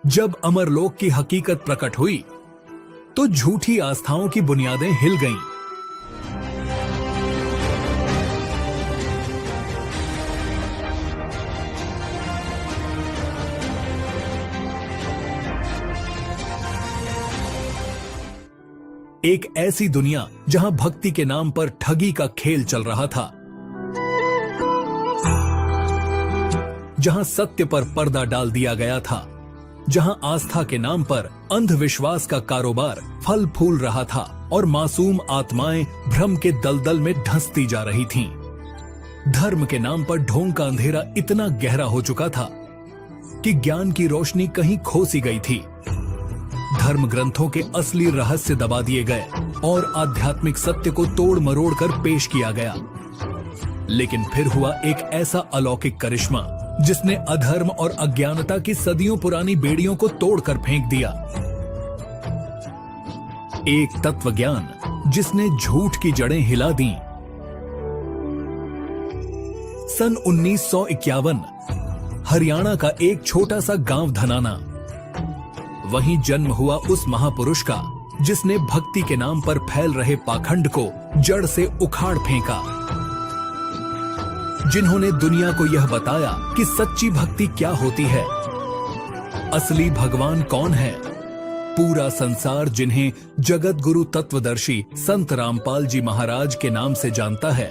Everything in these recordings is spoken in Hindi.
जब अमरलोक की हकीकत प्रकट हुई तो झूठी आस्थाओं की बुनियादें हिल गईं। एक ऐसी दुनिया जहां भक्ति के नाम पर ठगी का खेल चल रहा था, जहां सत्य पर पर्दा डाल दिया गया था, जहां आस्था के नाम पर अंधविश्वास का कारोबार फल फूल रहा था और मासूम आत्माएं भ्रम के दलदल में धंसती जा रही थीं। धर्म के नाम पर ढोंग का अंधेरा इतना गहरा हो चुका था कि ज्ञान की रोशनी कहीं खो सी गई थी। धर्म ग्रंथों के असली रहस्य दबा दिए गए और आध्यात्मिक सत्य को तोड़ मरोड़ कर पेश किया गया। लेकिन फिर हुआ एक ऐसा अलौकिक करिश्मा जिसने अधर्म और अज्ञानता की सदियों पुरानी बेड़ियों को तोड़कर फेंक दिया। एक तत्व ज्ञान जिसने झूठ की जड़ें हिला दी। सन 1951 हरियाणा का एक छोटा सा गांव धनाना, वहीं जन्म हुआ उस महापुरुष का जिसने भक्ति के नाम पर फैल रहे पाखंड को जड़ से उखाड़ फेंका, जिन्होंने दुनिया को यह बताया कि सच्ची भक्ति क्या होती है, असली भगवान कौन है। पूरा संसार जिन्हें जगत गुरु तत्वदर्शी संत रामपाल जी महाराज के नाम से जानता है,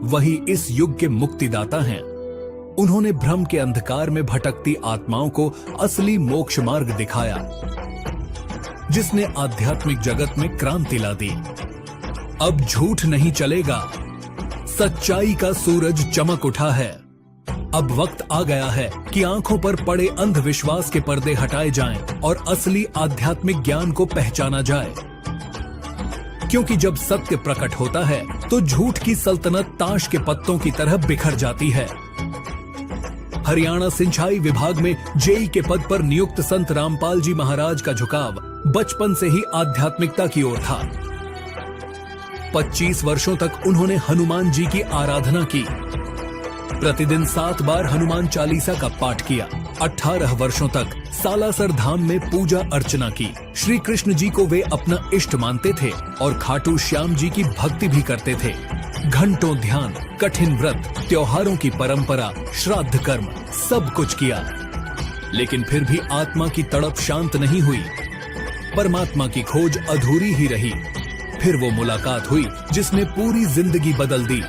वही इस युग के मुक्तिदाता हैं। उन्होंने भ्रम के अंधकार में भटकती आत्माओं को असली मोक्ष मार्ग दिखाया, जिसने आध्यात्मिक जगत में क्रांति ला दी। अब झूठ नहीं चलेगा, सच्चाई का सूरज चमक उठा है। अब वक्त आ गया है कि आंखों पर पड़े अंधविश्वास के पर्दे हटाए जाएं और असली आध्यात्मिक ज्ञान को पहचाना जाए। क्योंकि जब सत्य प्रकट होता है तो झूठ की सल्तनत ताश के पत्तों की तरह बिखर जाती है। हरियाणा सिंचाई विभाग में जेई के पद पर नियुक्त संत रामपाल जी महाराज का झुकाव बचपन से ही आध्यात्मिकता की ओर था। 25 वर्षों तक उन्होंने हनुमान जी की आराधना की, प्रतिदिन 7 बार हनुमान चालीसा का पाठ किया। 18 वर्षों तक सालासर धाम में पूजा अर्चना की। श्री कृष्ण जी को वे अपना इष्ट मानते थे और खाटू श्याम जी की भक्ति भी करते थे। घंटों ध्यान, कठिन व्रत, त्योहारों की परंपरा, श्राद्ध कर्म सब कुछ किया, लेकिन फिर भी आत्मा की तड़प शांत नहीं हुई। परमात्मा की खोज अधूरी ही रही। फिर वो मुलाकात हुई जिसने पूरी जिंदगी बदल दी।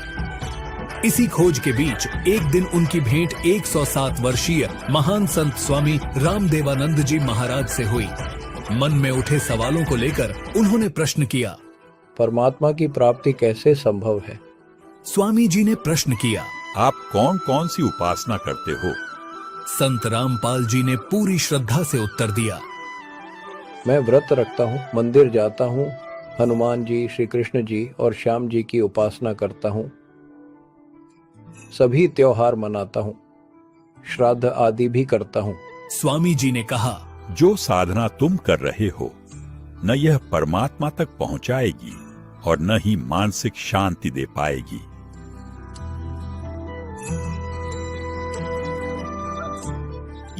इसी खोज के बीच एक दिन उनकी भेंट 107 वर्षीय महान संत स्वामी रामदेवानंद जी महाराज से हुई। मन में उठे सवालों को लेकर उन्होंने प्रश्न किया, परमात्मा की प्राप्ति कैसे संभव है? स्वामी जी ने प्रश्न किया, आप कौन कौन सी उपासना करते हो? संत रामपाल जी ने पूरी श्रद्धा से उत्तर दिया, मैं व्रत रखता हूँ, मंदिर जाता हूँ, हनुमान जी, श्री कृष्ण जी और श्याम जी की उपासना करता हूँ, सभी त्योहार मनाता हूँ, श्राद्ध आदि भी करता हूँ। स्वामी जी ने कहा, जो साधना तुम कर रहे हो न यह परमात्मा तक पहुंचाएगी और न ही मानसिक शांति दे पाएगी।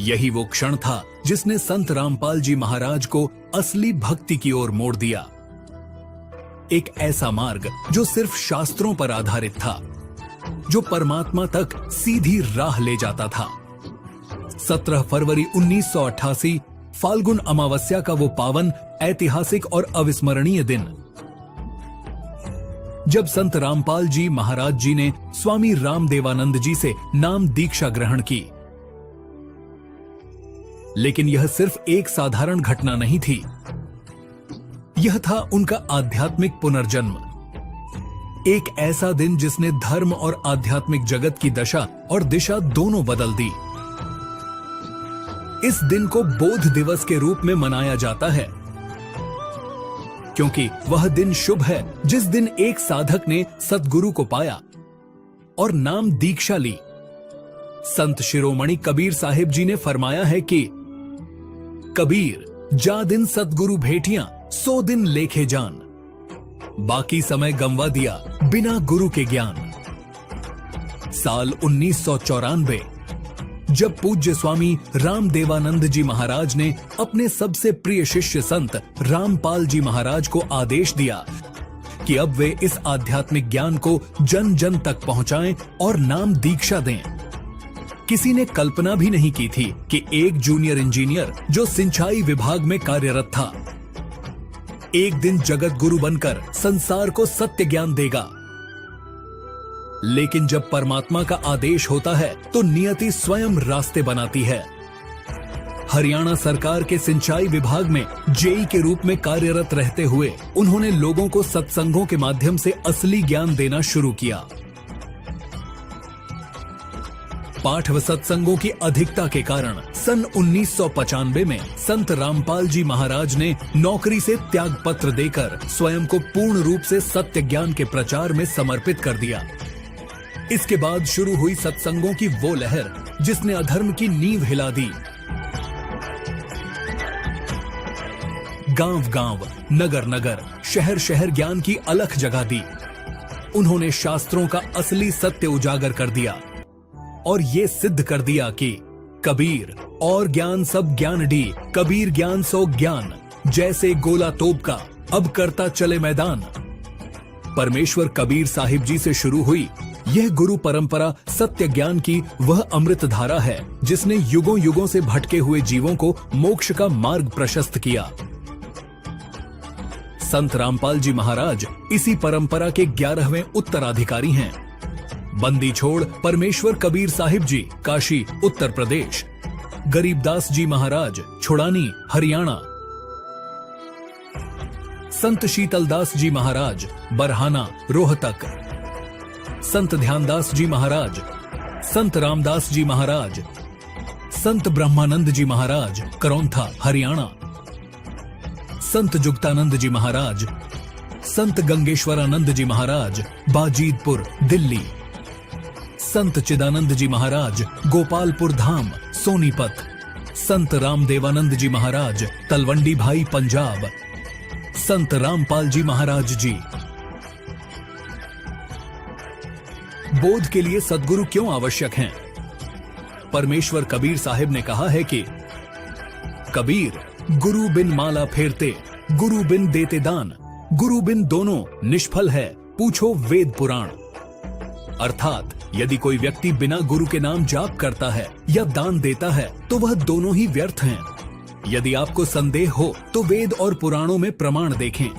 यही वो क्षण था जिसने संत रामपाल जी महाराज को असली भक्ति की ओर मोड़ दिया। एक ऐसा मार्ग जो सिर्फ शास्त्रों पर आधारित था, जो परमात्मा तक सीधी राह ले जाता था। 17 फरवरी 1988 फाल्गुन अमावस्या का वो पावन, ऐतिहासिक और अविस्मरणीय दिन, जब संत रामपाल जी महाराज जी ने स्वामी रामदेवानंद जी से नाम दीक्षा ग्रहण की। लेकिन यह सिर्फ एक साधारण घटना नहीं थी, यह था उनका आध्यात्मिक पुनर्जन्म। एक ऐसा दिन जिसने धर्म और आध्यात्मिक जगत की दशा और दिशा दोनों बदल दी। इस दिन को बोध दिवस के रूप में मनाया जाता है, क्योंकि वह दिन शुभ है जिस दिन एक साधक ने सतगुरु को पाया और नाम दीक्षा ली। संत शिरोमणि कबीर साहिब जी ने फरमाया है कि कबीर जा दिन सतगुरु भेटियां 100 दिन लेखे जान, बाकी समय गंवा दिया बिना गुरु के ज्ञान। साल 1994 जब पूज्य स्वामी रामदेवानंद जी महाराज ने अपने सबसे प्रिय शिष्य संत रामपाल जी महाराज को आदेश दिया कि अब वे इस आध्यात्मिक ज्ञान को जन जन तक पहुंचाएं और नाम दीक्षा दें। किसी ने कल्पना भी नहीं की थी कि एक जूनियर इंजीनियर जो सिंचाई विभाग में कार्यरत था, एक दिन जगत गुरु बनकर संसार को सत्य ज्ञान देगा। लेकिन जब परमात्मा का आदेश होता है तो नियति स्वयं रास्ते बनाती है। हरियाणा सरकार के सिंचाई विभाग में जेई के रूप में कार्यरत रहते हुए उन्होंने लोगों को सत्संगों के माध्यम से असली ज्ञान देना शुरू किया। पाठ व सत्संगों की अधिकता के कारण सन 1995 में संत रामपाल जी महाराज ने नौकरी से त्याग पत्र देकर स्वयं को पूर्ण रूप से सत्य ज्ञान के प्रचार में समर्पित कर दिया। इसके बाद शुरू हुई सत्संगों की वो लहर जिसने अधर्म की नींव हिला दी। गांव गांव, नगर नगर, शहर शहर ज्ञान की अलख जगा दी। उन्होंने शास्त्रों का असली सत्य उजागर कर दिया और ये सिद्ध कर दिया कि कबीर और ज्ञान सब ज्ञान डी, कबीर ज्ञान सो ज्ञान, जैसे गोला तोप का अब करता चले मैदान। परमेश्वर कबीर साहिब जी से शुरू हुई यह गुरु परंपरा सत्य ज्ञान की वह अमृत धारा है जिसने युगों युगों से भटके हुए जीवों को मोक्ष का मार्ग प्रशस्त किया। संत रामपाल जी महाराज इसी परंपरा के 11वें उत्तराधिकारी हैं। बंदी छोड़ परमेश्वर कबीर साहिब जी, काशी उत्तर प्रदेश। गरीबदास जी महाराज, छुड़ानी हरियाणा। संत शीतलदास जी महाराज, बरहाना रोहतक। संत ध्यानदास जी महाराज, संत रामदास जी महाराज, संत ब्रह्मानंद जी महाराज, करौंथा हरियाणा। संत जुगतानंद जी महाराज, संत गंगेश्वरानंद जी महाराज, बाजीतपुर दिल्ली। संत चिदानंद जी महाराज, गोपालपुर धाम सोनीपत। संत रामदेवानंद जी महाराज, तलवंडी भाई पंजाब। संत रामपाल जी महाराज जी। बोध के लिए सद्गुरु क्यों आवश्यक हैं? परमेश्वर कबीर साहिब ने कहा है कि कबीर गुरु बिन माला फेरते, गुरु बिन देते दान, गुरु बिन दोनों निष्फल है, पूछो वेद पुराण। अर्थात यदि कोई व्यक्ति बिना गुरु के नाम जाप करता है या दान देता है तो वह दोनों ही व्यर्थ हैं। यदि आपको संदेह हो तो वेद और पुराणों में प्रमाण देखें।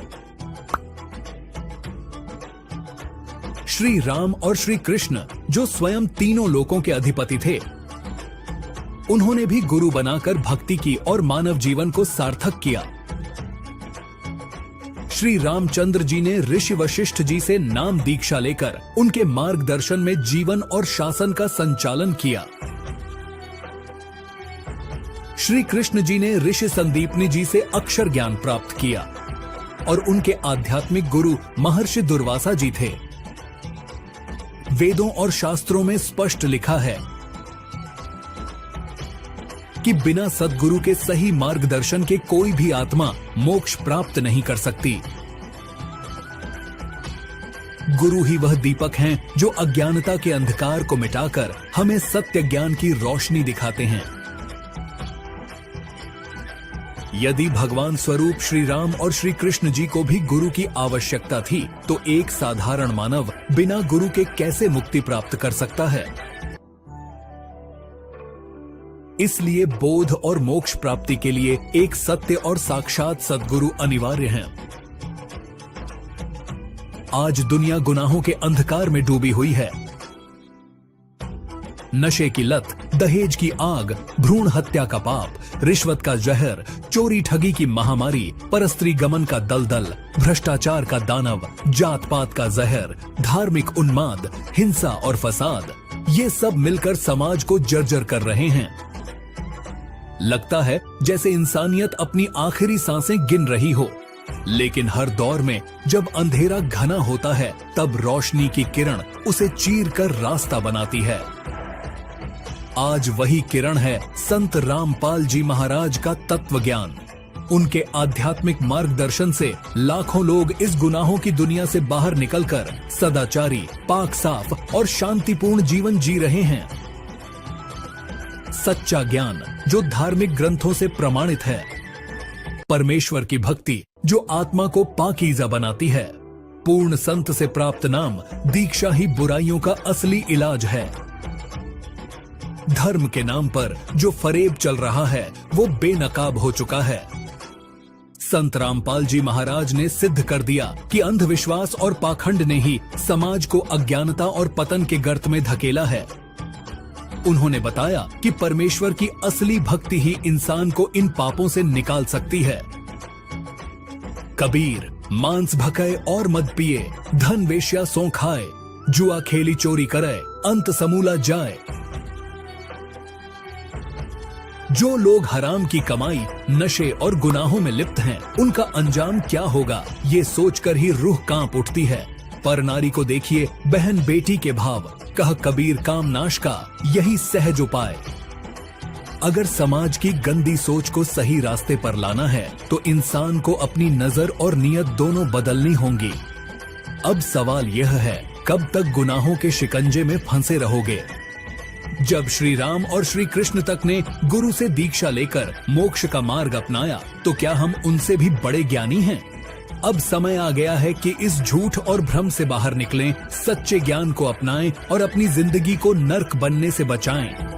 श्री राम और श्री कृष्ण जो स्वयं तीनों लोकों के अधिपति थे, उन्होंने भी गुरु बनाकर भक्ति की और मानव जीवन को सार्थक किया। श्री रामचंद्र जी ने ऋषि वशिष्ठ जी से नाम दीक्षा लेकर उनके मार्गदर्शन में जीवन और शासन का संचालन किया। श्री कृष्ण जी ने ऋषि संदीपनी जी से अक्षर ज्ञान प्राप्त किया और उनके आध्यात्मिक गुरु महर्षि दुर्वासा जी थे। वेदों और शास्त्रों में स्पष्ट लिखा है कि बिना सद्गुरु के सही मार्गदर्शन के कोई भी आत्मा मोक्ष प्राप्त नहीं कर सकती। गुरु ही वह दीपक हैं जो अज्ञानता के अंधकार को मिटाकर हमें सत्य ज्ञान की रोशनी दिखाते हैं। यदि भगवान स्वरूप श्री राम और श्री कृष्ण जी को भी गुरु की आवश्यकता थी तो एक साधारण मानव बिना गुरु के कैसे मुक्ति प्राप्त कर सकता है? इसलिए बोध और मोक्ष प्राप्ति के लिए एक सत्य और साक्षात सद्गुरु अनिवार्य हैं। आज दुनिया गुनाहों के अंधकार में डूबी हुई है। नशे की लत, दहेज की आग, भ्रूण हत्या का पाप, रिश्वत का जहर, चोरी ठगी की महामारी, परस्त्री गमन का दलदल, भ्रष्टाचार का दानव, जात पात का जहर, धार्मिक उन्माद, हिंसा और फसाद, ये सब मिलकर समाज को जर्जर कर रहे हैं। लगता है जैसे इंसानियत अपनी आखिरी सांसें गिन रही हो, लेकिन हर दौर में जब अंधेरा घना होता है तब रोशनी की किरण उसे चीर कर रास्ता बनाती है। आज वही किरण है संत रामपाल जी महाराज का तत्व ज्ञान। उनके आध्यात्मिक मार्गदर्शन से लाखों लोग इस गुनाहों की दुनिया से बाहर निकलकर सदाचारी, पाक साफ और शांतिपूर्ण जीवन जी रहे हैं। सच्चा ज्ञान जो धार्मिक ग्रंथों से प्रमाणित है। परमेश्वर की भक्ति जो आत्मा को पाकीज़ा बनाती है। पूर्ण संत से प्राप्त नाम दीक्षा ही बुराइयों का असली इलाज है। धर्म के नाम पर जो फरेब चल रहा है वो बेनकाब हो चुका है। संत रामपाल जी महाराज ने सिद्ध कर दिया कि अंधविश्वास और पाखंड ने ही समाज को अज्ञानता और पतन के गर्त में धकेला है। उन्होंने बताया कि परमेश्वर की असली भक्ति ही इंसान को इन पापों से निकाल सकती है। कबीर मांस भखे और मद पिए, धन वेश्या सो खाए, जुआ खेली चोरी करे, अंत समूला जाए। जो लोग हराम की कमाई, नशे और गुनाहों में लिप्त हैं, उनका अंजाम क्या होगा, ये सोचकर ही रूह कांप उठती है। पर नारी को देखिए बहन बेटी के भाव, कह कबीर काम नाश का यही सहज उपाय। अगर समाज की गंदी सोच को सही रास्ते पर लाना है तो इंसान को अपनी नजर और नियत दोनों बदलनी होंगी। अब सवाल यह है, कब तक गुनाहों के शिकंजे में फंसे रहोगे? जब श्री राम और श्री कृष्ण तक ने गुरु से दीक्षा लेकर मोक्ष का मार्ग अपनाया, तो क्या हम उनसे भी बड़े ज्ञानी हैं? अब समय आ गया है कि इस झूठ और भ्रम से बाहर निकलें, सच्चे ज्ञान को अपनाएं और अपनी जिंदगी को नर्क बनने से बचाएं।